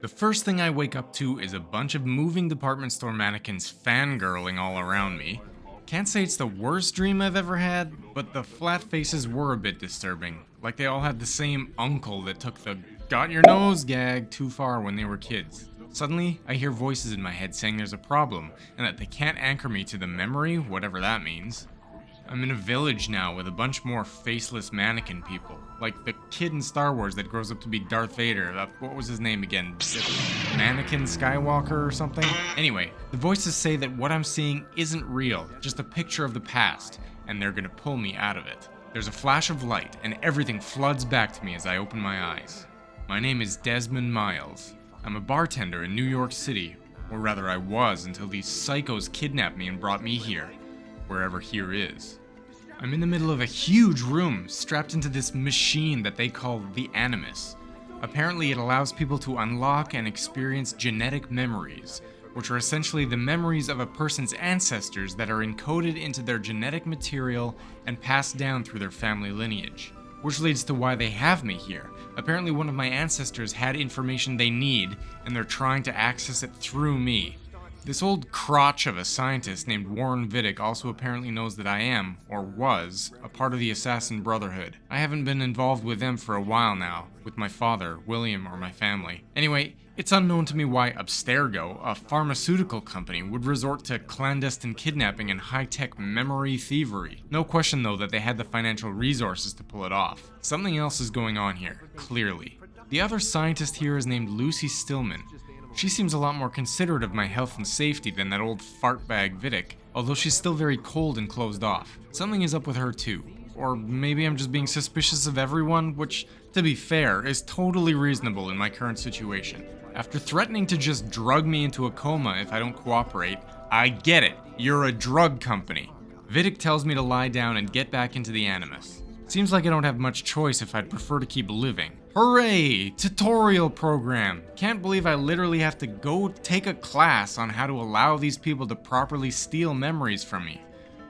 The first thing I wake up to is a bunch of moving department store mannequins fangirling all around me. Can't say it's the worst dream I've ever had, but the flat faces were a bit disturbing. Like they all had the same uncle that took the got your nose gag too far when they were kids. Suddenly, I hear voices in my head saying there's a problem, and that they can't anchor me to the memory, whatever that means. I'm in a village now with a bunch more faceless mannequin people. Like the kid in Star Wars that grows up to be Darth Vader. What was his name again? Mannequin Skywalker or something? Anyway, the voices say that what I'm seeing isn't real, just a picture of the past, and they're gonna pull me out of it. There's a flash of light, and everything floods back to me as I open my eyes. My name is Desmond Miles. I'm a bartender in New York City, or rather I was until these psychos kidnapped me and brought me here, wherever here is. I'm in the middle of a huge room, strapped into this machine that they call the Animus. Apparently it allows people to unlock and experience genetic memories, which are essentially the memories of a person's ancestors that are encoded into their genetic material and passed down through their family lineage. Which leads to why they have me here. Apparently one of my ancestors had information they need, and they're trying to access it through me. This old crotch of a scientist named Vidic also apparently knows that I am, or was, a part of the Assassin Brotherhood. I haven't been involved with them for a while now, with my father, William, or my family. Anyway, it's unknown to me why Abstergo, a pharmaceutical company, would resort to clandestine kidnapping and high-tech memory thievery. No question though that they had the financial resources to pull it off. Something else is going on here, clearly. The other scientist here is named Lucy Stillman. She seems a lot more considerate of my health and safety than that old fartbag Vidic, although she's still very cold and closed off. Something is up with her too. Or maybe I'm just being suspicious of everyone, which, to be fair, is totally reasonable in my current situation. After threatening to just drug me into a coma if I don't cooperate, I get it, you're a drug company. Vidic tells me to lie down and get back into the Animus. Seems like I don't have much choice if I'd prefer to keep living. Hooray! Tutorial program! Can't believe I literally have to go take a class on how to allow these people to properly steal memories from me.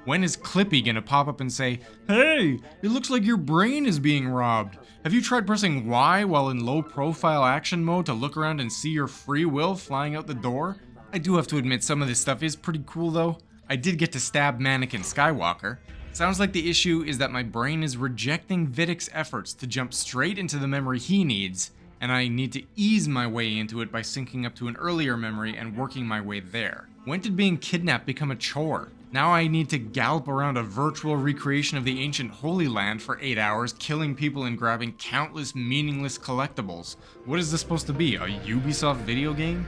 When is Clippy gonna pop up and say, "Hey, it looks like your brain is being robbed. Have you tried pressing Y while in low profile action mode to look around and see your free will flying out the door?" I do have to admit some of this stuff is pretty cool though. I did get to stab Mannequin Skywalker. Sounds like the issue is that my brain is rejecting Vidic's efforts to jump straight into the memory he needs, and I need to ease my way into it by syncing up to an earlier memory and working my way there. When did being kidnapped become a chore? Now I need to gallop around a virtual recreation of the ancient Holy Land for 8 hours, killing people and grabbing countless meaningless collectibles. What is this supposed to be, a Ubisoft video game?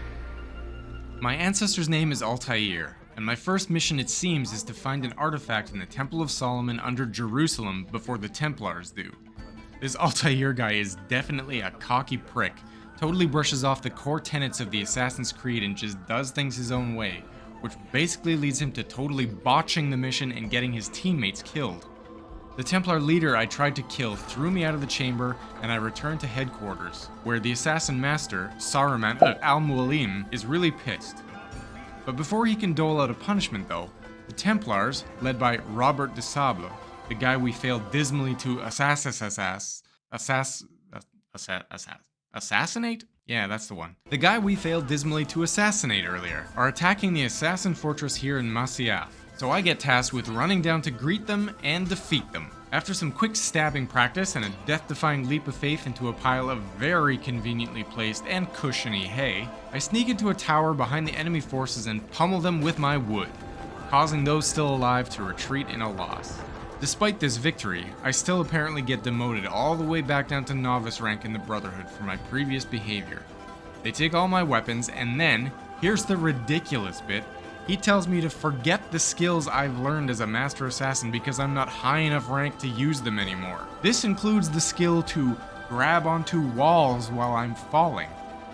My ancestor's name is Altair, and my first mission, it seems, is to find an artifact in the Temple of Solomon under Jerusalem before the Templars do. This Altair guy is definitely a cocky prick, totally brushes off the core tenets of the Assassins Creed and just does things his own way, which basically leads him to totally botching the mission and getting his teammates killed. The Templar leader I tried to kill threw me out of the chamber, and I returned to headquarters, where the assassin master, Saruman al-Mualim, is really pissed. But before he can dole out a punishment though, the Templars, led by Robert de Sable, the guy we failed dismally to assassinate? Yeah, that's the one. The guy we failed dismally to assassinate earlier, are attacking the assassin fortress here in Masyaf. So I get tasked with running down to greet them and defeat them. After some quick stabbing practice and a death-defying leap of faith into a pile of very conveniently placed and cushiony hay, I sneak into a tower behind the enemy forces and pummel them with my wood, causing those still alive to retreat in a loss. Despite this victory, I still apparently get demoted all the way back down to novice rank in the Brotherhood for my previous behavior. They take all my weapons and then, here's the ridiculous bit, he tells me to forget the skills I've learned as a master assassin because I'm not high enough rank to use them anymore. This includes the skill to grab onto walls while I'm falling.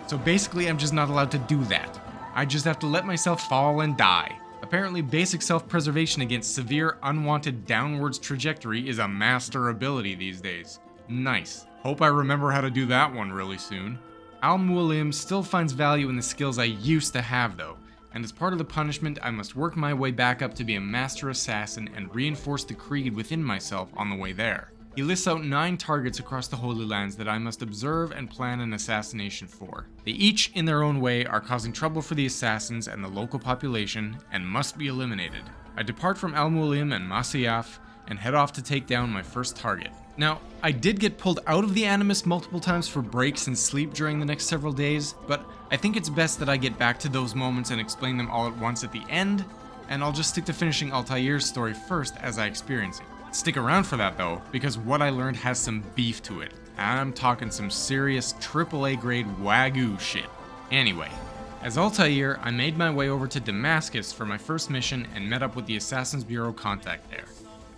So basically I'm just not allowed to do that. I just have to let myself fall and die. Apparently basic self-preservation against severe unwanted downwards trajectory is a master ability these days. Nice. Hope I remember how to do that one really soon. Al-Mualim still finds value in the skills I used to have though, and as part of the punishment, I must work my way back up to be a master assassin and reinforce the creed within myself on the way there. He lists out 9 targets across the Holy Lands that I must observe and plan an assassination for. They each, in their own way, are causing trouble for the assassins and the local population, and must be eliminated. I depart from Al Mualim and Masyaf, and head off to take down my first target. Now, I did get pulled out of the Animus multiple times for breaks and sleep during the next several days, but I think it's best that I get back to those moments and explain them all at once at the end, and I'll just stick to finishing Altair's story first as I experience it. Stick around for that though, because what I learned has some beef to it. I'm talking some serious AAA grade Wagyu shit. Anyway, as Altair, I made my way over to Damascus for my first mission and met up with the Assassins Bureau contact there.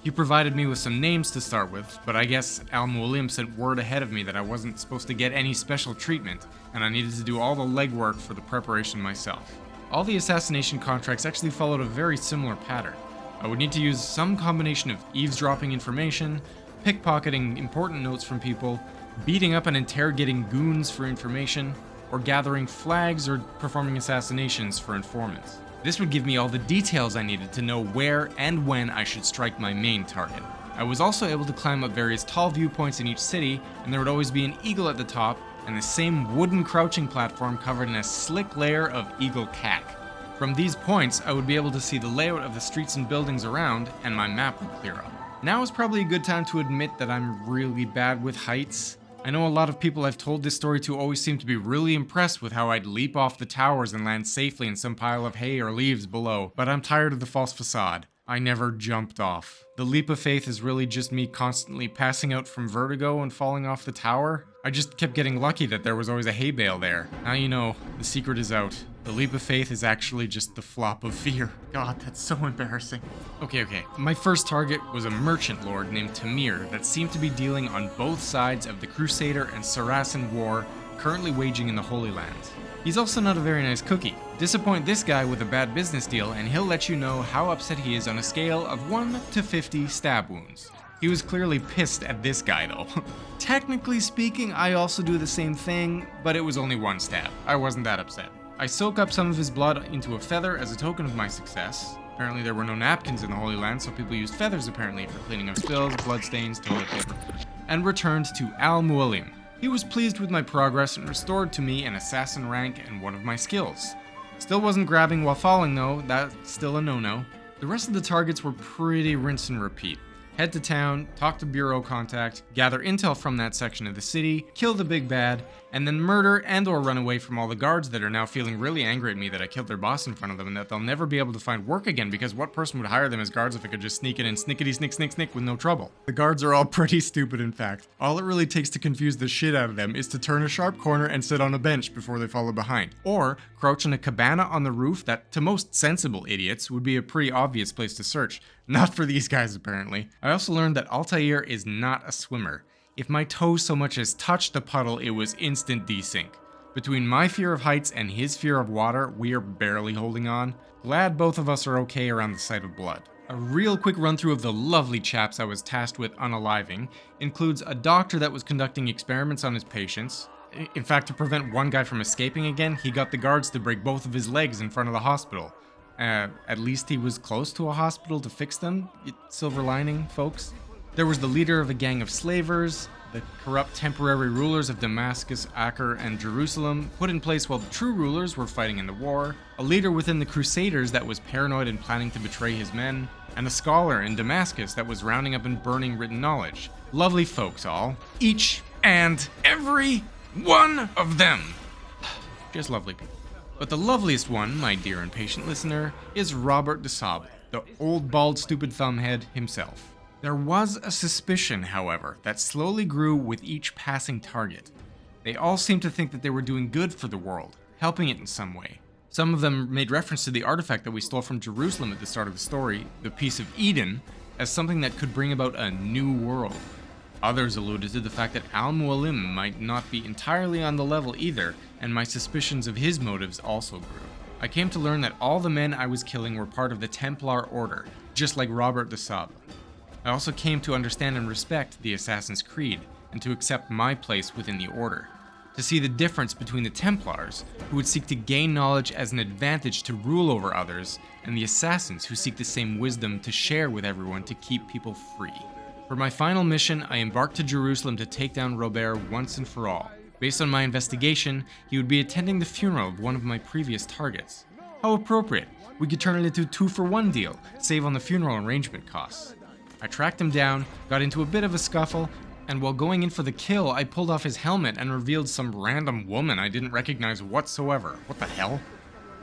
He provided me with some names to start with, but I guess Al Mualim sent word ahead of me that I wasn't supposed to get any special treatment, and I needed to do all the legwork for the preparation myself. All the assassination contracts actually followed a very similar pattern. I would need to use some combination of eavesdropping information, pickpocketing important notes from people, beating up and interrogating goons for information, or gathering flags or performing assassinations for informants. This would give me all the details I needed to know where and when I should strike my main target. I was also able to climb up various tall viewpoints in each city, and there would always be an eagle at the top, and the same wooden crouching platform covered in a slick layer of eagle cack. From these points, I would be able to see the layout of the streets and buildings around, and my map would clear up. Now is probably a good time to admit that I'm really bad with heights. I know a lot of people I've told this story to always seem to be really impressed with how I'd leap off the towers and land safely in some pile of hay or leaves below, but I'm tired of the false facade. I never jumped off. The leap of faith is really just me constantly passing out from vertigo and falling off the tower. I just kept getting lucky that there was always a hay bale there. Now you know, the secret is out. The leap of faith is actually just the flop of fear. God, that's so embarrassing. Okay. My first target was a merchant lord named Tamir that seemed to be dealing on both sides of the Crusader and Saracen war currently waging in the Holy Lands. He's also not a very nice cookie. Disappoint this guy with a bad business deal and he'll let you know how upset he is on a scale of 1 to 50 stab wounds. He was clearly pissed at this guy though. Technically speaking, I also do the same thing, but it was only 1 stab. I wasn't that upset. I soak up some of his blood into a feather as a token of my success. Apparently there were no napkins in the Holy Land, so people used feathers apparently for cleaning up spills, bloodstains, toilet paper, and returned to Al Mualim. He was pleased with my progress and restored to me an assassin rank and one of my skills. Still wasn't grabbing while falling though, that's still a no-no. The rest of the targets were pretty rinse and repeat. Head to town, talk to bureau contact, gather intel from that section of the city, kill the big bad, and then murder and or run away from all the guards that are now feeling really angry at me that I killed their boss in front of them and that they'll never be able to find work again because what person would hire them as guards if it could just sneak in and snickety snick snick snick with no trouble? The guards are all pretty stupid in fact. All it really takes to confuse the shit out of them is to turn a sharp corner and sit on a bench before they follow behind. Or crouch in a cabana on the roof that to most sensible idiots would be a pretty obvious place to search. Not for these guys apparently. I also learned that Altair is not a swimmer. If my toe so much as touched the puddle, it was instant desync. Between my fear of heights and his fear of water, we are barely holding on. Glad both of us are okay around the sight of blood. A real quick run through of the lovely chaps I was tasked with unaliving includes a doctor that was conducting experiments on his patients. In fact, to prevent one guy from escaping again, he got the guards to break both of his legs in front of the hospital. At least he was close to a hospital to fix them. Silver lining, folks. There was the leader of a gang of slavers, the corrupt temporary rulers of Damascus, Acre, and Jerusalem, put in place while the true rulers were fighting in the war, a leader within the Crusaders that was paranoid and planning to betray his men, and a scholar in Damascus that was rounding up and burning written knowledge. Lovely folks all. Each and every one of them. Just lovely people. But the loveliest one, my dear and patient listener, is Robert de Sable, the old bald stupid thumbhead himself. There was a suspicion, however, that slowly grew with each passing target. They all seemed to think that they were doing good for the world, helping it in some way. Some of them made reference to the artifact that we stole from Jerusalem at the start of the story, the Piece of Eden, as something that could bring about a new world. Others alluded to the fact that Al Mualim might not be entirely on the level either, and my suspicions of his motives also grew. I came to learn that all the men I was killing were part of the Templar Order, just like Robert de Sable. I also came to understand and respect the Assassin's Creed, and to accept my place within the Order. To see the difference between the Templars, who would seek to gain knowledge as an advantage to rule over others, and the Assassins who seek the same wisdom to share with everyone to keep people free. For my final mission, I embarked to Jerusalem to take down Robert once and for all. Based on my investigation, he would be attending the funeral of one of my previous targets. How appropriate. We could turn it into a 2-for-1 deal, save on the funeral arrangement costs. I tracked him down, got into a bit of a scuffle, and while going in for the kill, I pulled off his helmet and revealed some random woman I didn't recognize whatsoever. What the hell?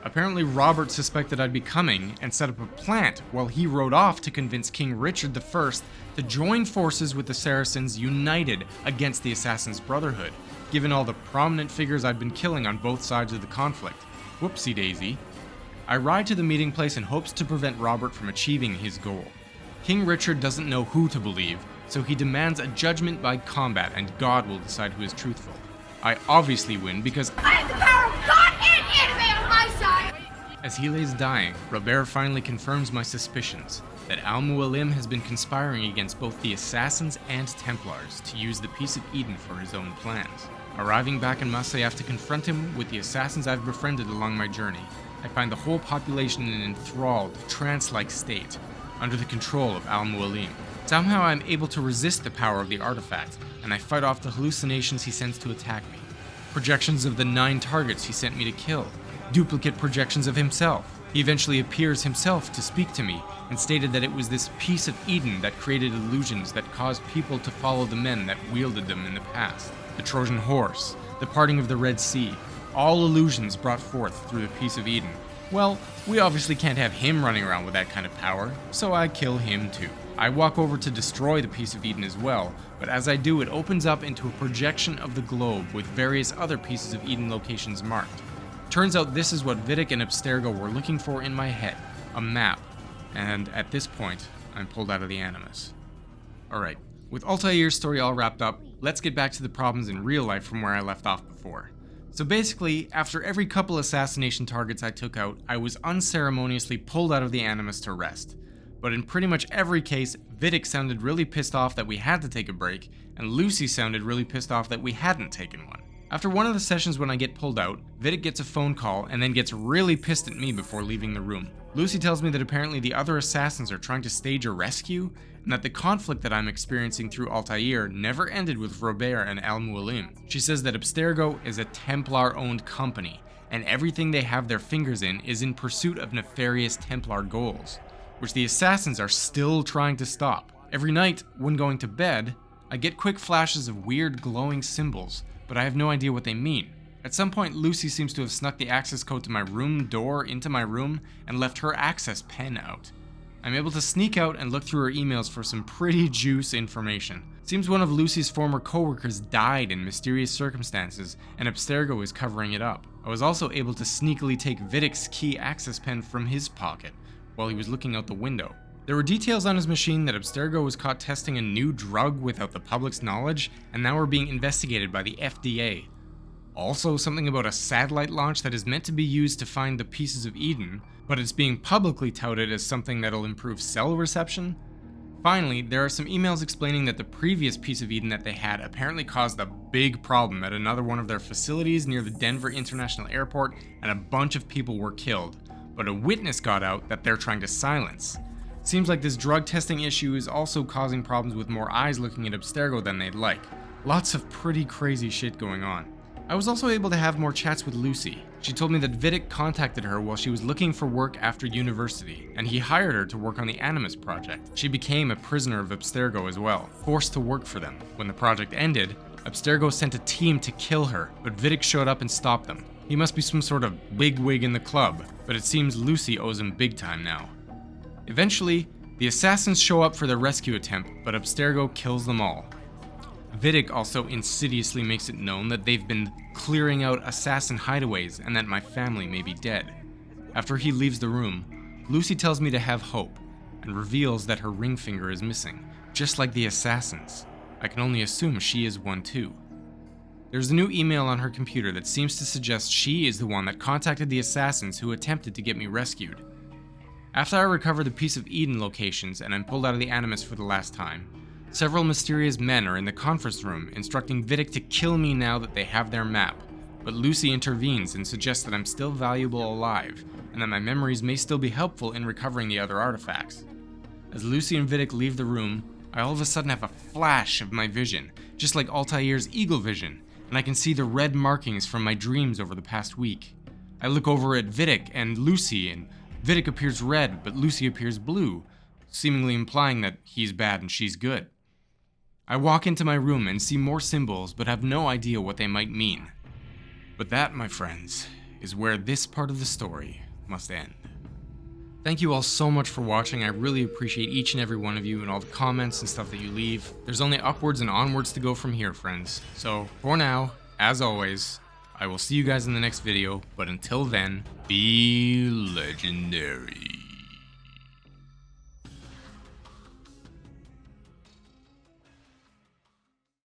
Apparently Robert suspected I'd be coming and set up a plant while he rode off to convince King Richard I to join forces with the Saracens united against the Assassins Brotherhood, given all the prominent figures I'd been killing on both sides of the conflict. Whoopsie daisy. I ride to the meeting place in hopes to prevent Robert from achieving his goal. King Richard doesn't know who to believe, so he demands a judgment by combat and God will decide who is truthful. I obviously win because I have the power of God and anime on my side! As he lays dying, Robert finally confirms my suspicions that Al-Mualim has been conspiring against both the Assassins and Templars to use the Piece of Eden for his own plans. Arriving back in Masyaf to confront him with the assassins I've befriended along my journey, I find the whole population in an enthralled, trance-like state, under the control of Al-Mualim. Somehow I'm able to resist the power of the artifact, and I fight off the hallucinations he sends to attack me. Projections of the 9 targets he sent me to kill. Duplicate projections of himself. He eventually appears himself to speak to me, and stated that it was this piece of Eden that created illusions that caused people to follow the men that wielded them in the past. The Trojan horse, the parting of the Red Sea, all illusions brought forth through the Piece of Eden. Well, we obviously can't have him running around with that kind of power, so I kill him too. I walk over to destroy the Piece of Eden as well, but as I do, it opens up into a projection of the globe with various other pieces of Eden locations marked. Turns out this is what Vidic and Abstergo were looking for in my head, a map, and at this point, I'm pulled out of the Animus. Alright, with Altair's story all wrapped up, let's get back to the problems in real life from where I left off before. So basically, after every couple assassination targets I took out, I was unceremoniously pulled out of the Animus to rest. But in pretty much every case, Vidic sounded really pissed off that we had to take a break, and Lucy sounded really pissed off that we hadn't taken one. After one of the sessions when I get pulled out, Vidic gets a phone call and then gets really pissed at me before leaving the room. Lucy tells me that apparently the other assassins are trying to stage a rescue, and that the conflict that I'm experiencing through Altair never ended with Robert and Al-Mualim. She says that Abstergo is a Templar-owned company, and everything they have their fingers in is in pursuit of nefarious Templar goals, which the assassins are still trying to stop. Every night, when going to bed, I get quick flashes of weird glowing symbols, but I have no idea what they mean. At some point, Lucy seems to have snuck the access code to my room door into my room and left her access pen out. I'm able to sneak out and look through her emails for some pretty juice information. Seems one of Lucy's former coworkers died in mysterious circumstances, and Abstergo is covering it up. I was also able to sneakily take Vidic's key access pen from his pocket while he was looking out the window. There were details on his machine that Abstergo was caught testing a new drug without the public's knowledge, and now are being investigated by the FDA. Also, something about a satellite launch that is meant to be used to find the pieces of Eden, but it's being publicly touted as something that'll improve cell reception. Finally, there are some emails explaining that the previous piece of Eden that they had apparently caused a big problem at another one of their facilities near the Denver International Airport, and a bunch of people were killed, but a witness got out that they're trying to silence. Seems like this drug testing issue is also causing problems with more eyes looking at Abstergo than they'd like. Lots of pretty crazy shit going on. I was also able to have more chats with Lucy. She told me that Vidic contacted her while she was looking for work after university, and he hired her to work on the Animus project. She became a prisoner of Abstergo as well, forced to work for them. When the project ended, Abstergo sent a team to kill her, but Vidic showed up and stopped them. He must be some sort of bigwig in the club, but it seems Lucy owes him big time now. Eventually, the assassins show up for their rescue attempt, but Abstergo kills them all. Vidic also insidiously makes it known that they've been clearing out assassin hideaways and that my family may be dead. After he leaves the room, Lucy tells me to have hope and reveals that her ring finger is missing, just like the assassins. I can only assume she is one too. There's a new email on her computer that seems to suggest she is the one that contacted the assassins who attempted to get me rescued. After I recover the Piece of Eden locations and I'm pulled out of the Animus for the last time, several mysterious men are in the conference room instructing Vidic to kill me now that they have their map, but Lucy intervenes and suggests that I'm still valuable alive, and that my memories may still be helpful in recovering the other artifacts. As Lucy and Vidic leave the room, I I all of a sudden have a flash of my vision, just like Altair's eagle vision, and I can see the red markings from my dreams over the past week. I look over at Vidic and Lucy, and Vidic appears red, but Lucy appears blue, seemingly implying that he's bad and she's good. I walk into my room and see more symbols, but have no idea what they might mean. But that, my friends, is where this part of the story must end. Thank you all so much for watching. I really appreciate each and every one of you and all the comments and stuff that you leave. There's only upwards and onwards to go from here, friends. So, for now, as always, I will see you guys in the next video, but until then, be legendary.